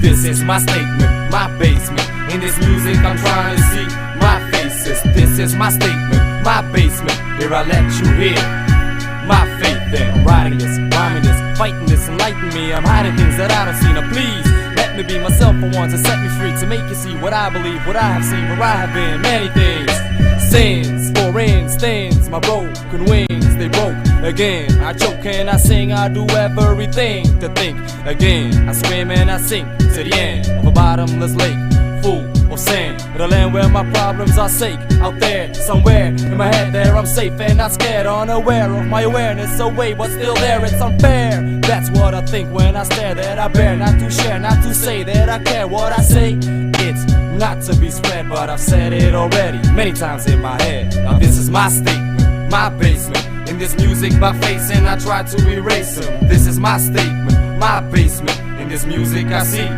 This is my statement, my basement. In this music I'm trying to see my faces. This is my statement, my basement. Here I let you hear my faith in. I'm writing this, rhyming this, fighting this, enlighten me. I'm hiding things that I don't see. Now please, let me be myself for once and set me free to make you see what I believe, what I have seen, where I have been. Many things, sins, for instance, my broken wings, they broke again. I choke and I sing, I do everything to think again. I swim and I sink to the end of a bottomless lake, full of sand. The land where my problems are safe, out there somewhere in my head there I'm safe and not scared, unaware of my awareness away, but still there, it's unfair. That's what I think when I stare, that I bear not to share, not to say that I care. What I say, it's not to be spread, but I've said it already many times in my head. Now this is my statement, my basement. In this music by facing, I try to erase them. This is my statement, my basement. In this music I see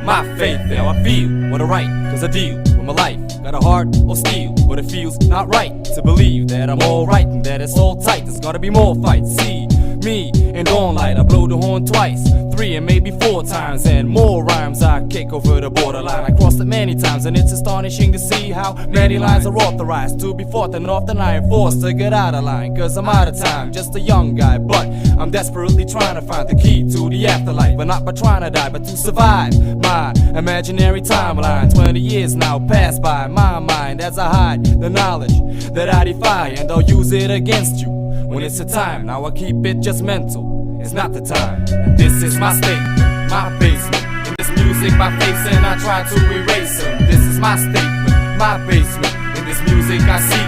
my faith. Now I feel what I write, cause I deal with my life. Got a heart of steel, but it feels not right to believe that I'm alright and that it's all tight. There's gotta be more fights. See me in dawn light, I blow the horn twice, 3 and maybe 4 times, and more rhymes I kick over the borderline. I crossed it many times and it's astonishing to see how many lines are authorized to be fought, and often I am forced to get out of line, cause I'm out of time, just a young guy. But I'm desperately trying to find the key to the afterlife, but not by trying to die, but to survive my imaginary timeline. 20 years now pass by my mind as I hide the knowledge that I defy, and I'll use it against you when it's the time. Now I keep it just mental, it's not the time. And this is my statement, my basement. In this music by facing, I try to erase them. This is my statement, my basement. In this music I see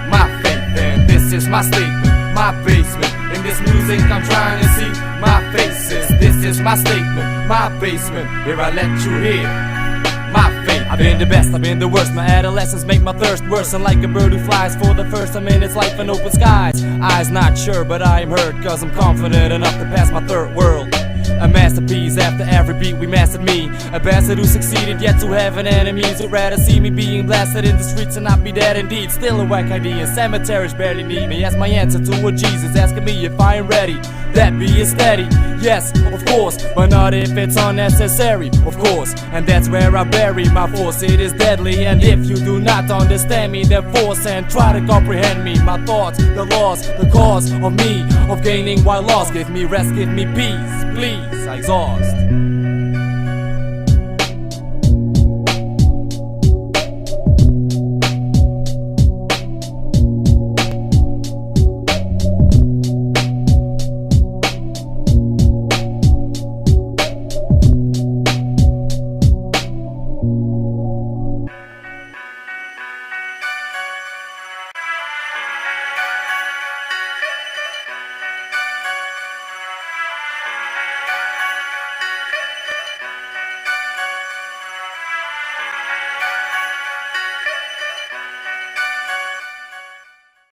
my faith. And this is my statement, my basement. In this music I'm trying to see my faces. This is my statement, my basement. Here I let you hear my faith. I've been the best, I've been the worst. My adolescence make my thirst worse, and like a bird who flies for the first time in its life in open skies. Eyes not sure, but I am hurt, cause I'm confident enough to pass my third world. A masterpiece, after every beat we mastered me. A bastard who succeeded yet to have an enemies who'd rather see me being blasted in the streets and not be dead indeed. Still a whack idea, cemeteries barely need me as my answer to what Jesus asking me if I am ready. That being steady, yes, of course, but not if it's unnecessary, of course. And that's where I bury my force, it is deadly. And if you do not understand me, then force and try to comprehend me. My thoughts, the laws, the cause of me, of gaining while lost. Give me rest, give me peace, please, I exhaust.